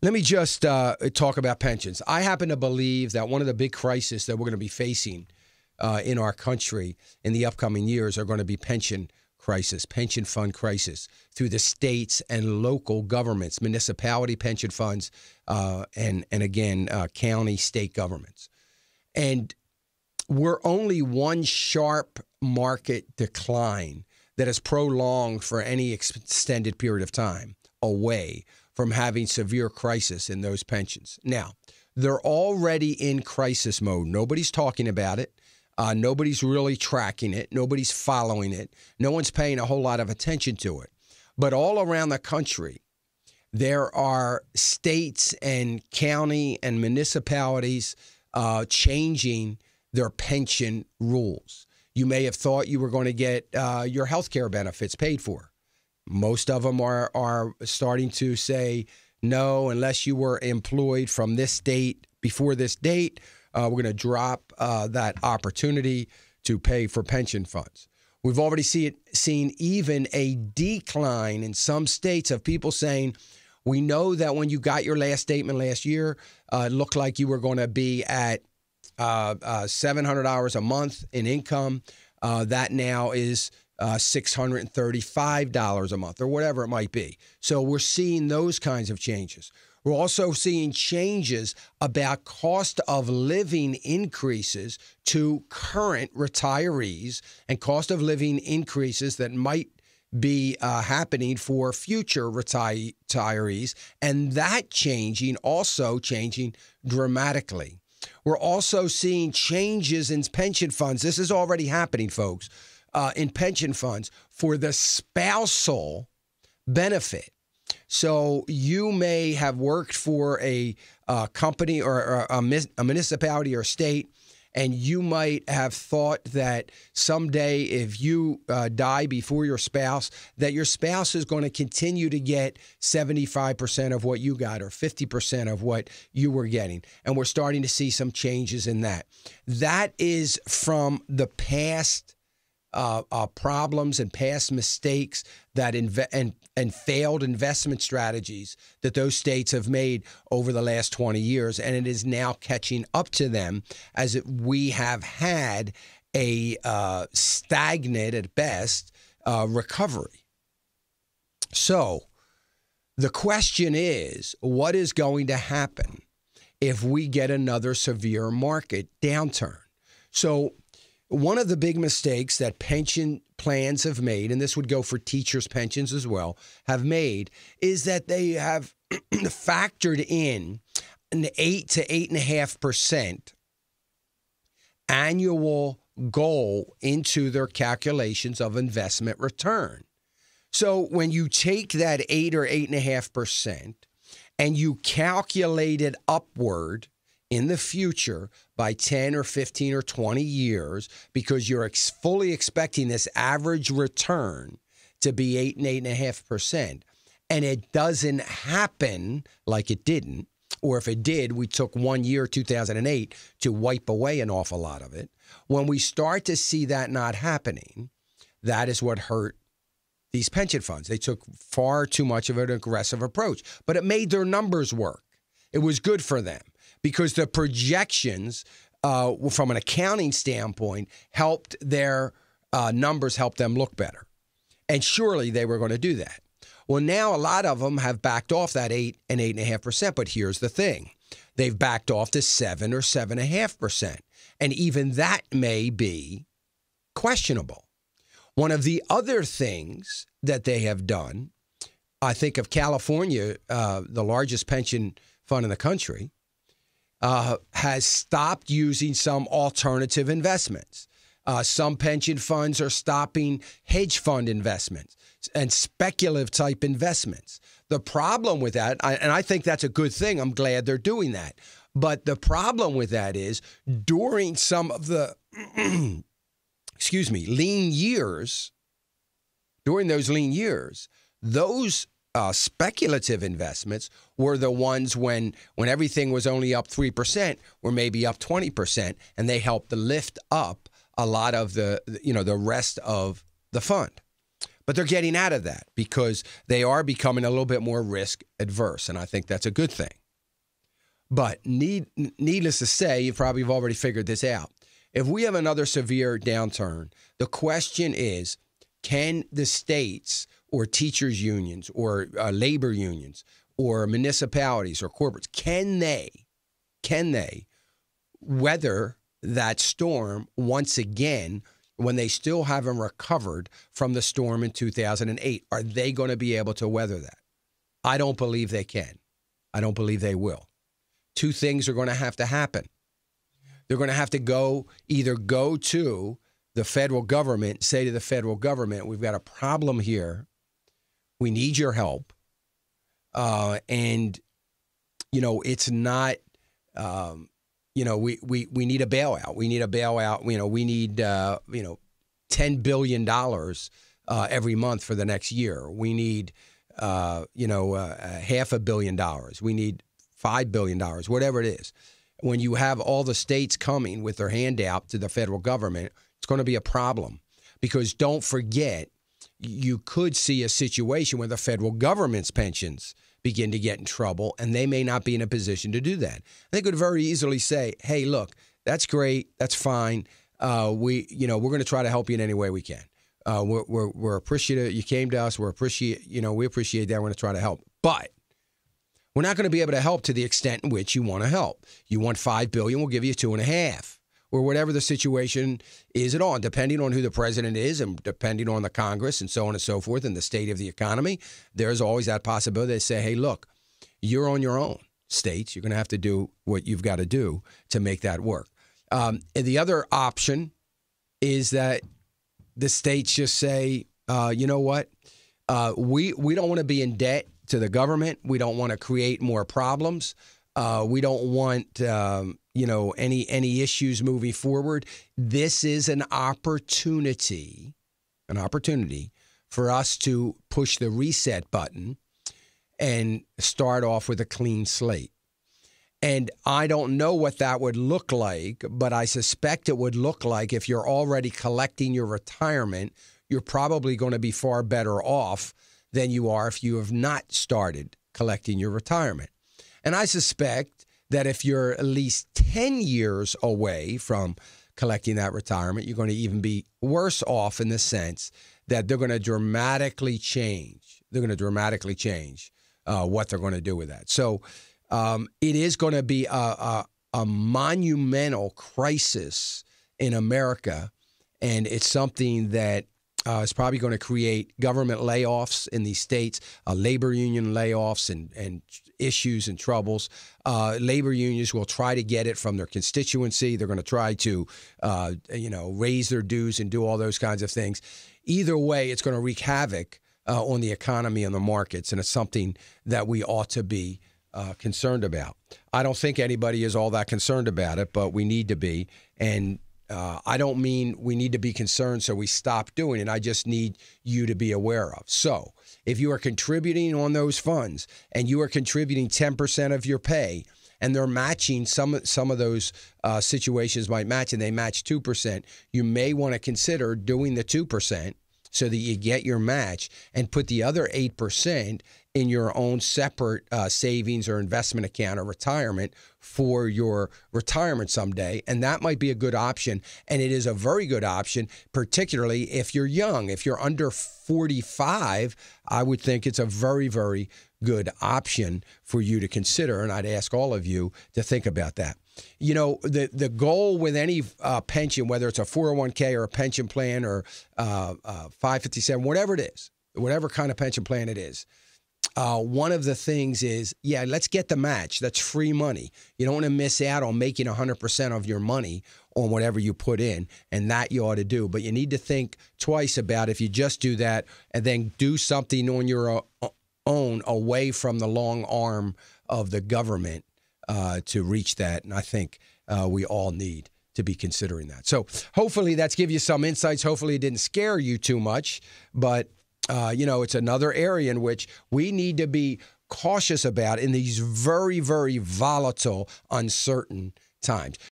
Let me just talk about pensions. I happen to believe that one of the big crises that we're going to be facing in our country in the upcoming years are going to be pension crisis, pension fund crisis through the states and local governments, municipality pension funds, and again, county, state governments. And we're only one sharp market decline that is prolonged for any extended period of time away from having severe crisis in those pensions. Now, they're already in crisis mode. Nobody's talking about it. Nobody's really tracking it. Nobody's following it. No one's paying a whole lot of attention to it. But all around the country, there are states and county and municipalities changing their pension rules. You may have thought you were going to get your health care benefits paid for. Most of them are starting to say, no, unless you were employed from this date before this date, we're going to drop that opportunity to pay for pension funds. We've already seen even a decline in some states of people saying, we know that when you got your last statement last year, it looked like you were going to be at $700 a month in income. That now is $635 a month or whatever it might be. So we're seeing those kinds of changes. We're also seeing changes about cost of living increases to current retirees and cost of living increases that might be happening for future retirees, and that also changing dramatically. We're also seeing changes in pension funds. This is already happening, folks, in pension funds for the spousal benefit. So you may have worked for a company or a municipality or state, and you might have thought that someday if you die before your spouse, that your spouse is going to continue to get 75% of what you got or 50% of what you were getting. And we're starting to see some changes in that. That is from the past problems and past mistakes that and failed investment strategies that those states have made over the last 20 years. And it is now catching up to them as we have had a stagnant at best recovery. So the question is, what is going to happen if we get another severe market downturn? So one of the big mistakes that pension plans have made, and this would go for teachers' pensions as well, have made, is that they have factored in an 8 to 8.5% annual goal into their calculations of investment return. So when you take that 8 or 8.5% and you calculate it upward in the future by 10 or 15 or 20 years, because you're fully expecting this average return to be 8 and 8.5%, and it doesn't happen like it didn't, or if it did, we took 1 year, 2008, to wipe away an awful lot of it. When we start to see that not happening, that is what hurt these pension funds. They took far too much of an aggressive approach, but it made their numbers work. It was good for them, because the projections from an accounting standpoint helped their numbers help them look better. And surely they were going to do that. Well, now a lot of them have backed off that 8 and 8.5%. But here's the thing. They've backed off to 7 or 7.5%. And even that may be questionable. One of the other things that they have done, I think of California, the largest pension fund in the country, has stopped using some alternative investments. Some pension funds are stopping hedge fund investments and speculative type investments. The problem with that, and I think that's a good thing, I'm glad they're doing that. But the problem with that is during some of the, lean years, during those lean years, those speculative investments were the ones when everything was only up 3%, or maybe up 20%, and they helped to lift up a lot of the rest of the fund. But they're getting out of that because they are becoming a little bit more risk adverse, and I think that's a good thing. But needless to say, you probably have already figured this out. If we have another severe downturn, the question is, can the states or teachers' unions or labor unions or municipalities or corporates, can they weather that storm once again when they still haven't recovered from the storm in 2008? Are they going to be able to weather that? I don't believe they can. I don't believe they will. Two things are going to have to happen. They're going to have to either go to the federal government, say to the federal government, we've got a problem here. We need your help. And, it's not, we need a bailout. We need a bailout. We need, $10 billion every month for the next year. We need, $500 million. We need $5 billion, whatever it is. When you have all the states coming with their hand out to the federal government, it's going to be a problem. Because don't forget, you could see a situation where the federal government's pensions begin to get in trouble, and they may not be in a position to do that. They could very easily say, hey, look, that's great. That's fine. We're going to try to help you in any way we can. We're appreciative. You came to us. We appreciate that. We're going to try to help. But we're not going to be able to help to the extent in which you want to help. You want $5 billion, we'll give you $2.5 billion, or whatever the situation is at all. And depending on who the president is and depending on the Congress and so on and so forth and the state of the economy, there's always that possibility. They say, hey, look, you're on your own, states. You're going to have to do what you've got to do to make that work. And the other option is that the states just say, you know what, we don't want to be in debt to the government. We don't want to create more problems. We don't want, any issues moving forward. This is an opportunity for us to push the reset button and start off with a clean slate. And I don't know what that would look like, but I suspect it would look like if you're already collecting your retirement, you're probably going to be far better off than you are if you have not started collecting your retirement. And I suspect that if you're at least 10 years away from collecting that retirement, you're going to even be worse off in the sense that they're going to dramatically change. They're going to dramatically change what they're going to do with that. So it is going to be a monumental crisis in America, and it's something that is probably going to create government layoffs in these states, labor union layoffs and issues and troubles. Labor unions will try to get it from their constituency. They're going to try to, raise their dues and do all those kinds of things. Either way, it's going to wreak havoc on the economy and the markets, and it's something that we ought to be concerned about. I don't think anybody is all that concerned about it, but we need to be. And I don't mean we need to be concerned so we stop doing it. I just need you to be aware of. So if you are contributing on those funds and you are contributing 10% of your pay and they're matching, some of those situations might match and they match 2%, you may want to consider doing the 2% so that you get your match and put the other 8% in your own separate savings or investment account or retirement for your retirement someday. And that might be a good option. And it is a very good option, particularly if you're young. If you're under 45, I would think it's a very, very good option for you to consider. And I'd ask all of you to think about that. You know, the goal with any pension, whether it's a 401k or a pension plan or 557, whatever it is, whatever kind of pension plan it is, one of the things is, let's get the match. That's free money. You don't want to miss out on making 100% of your money on whatever you put in, and that you ought to do. But you need to think twice about if you just do that and then do something on your own away from the long arm of the government to reach that. And I think we all need to be considering that. So hopefully that's give you some insights. Hopefully it didn't scare you too much, but it's another area in which we need to be cautious about in these very, very volatile, uncertain times.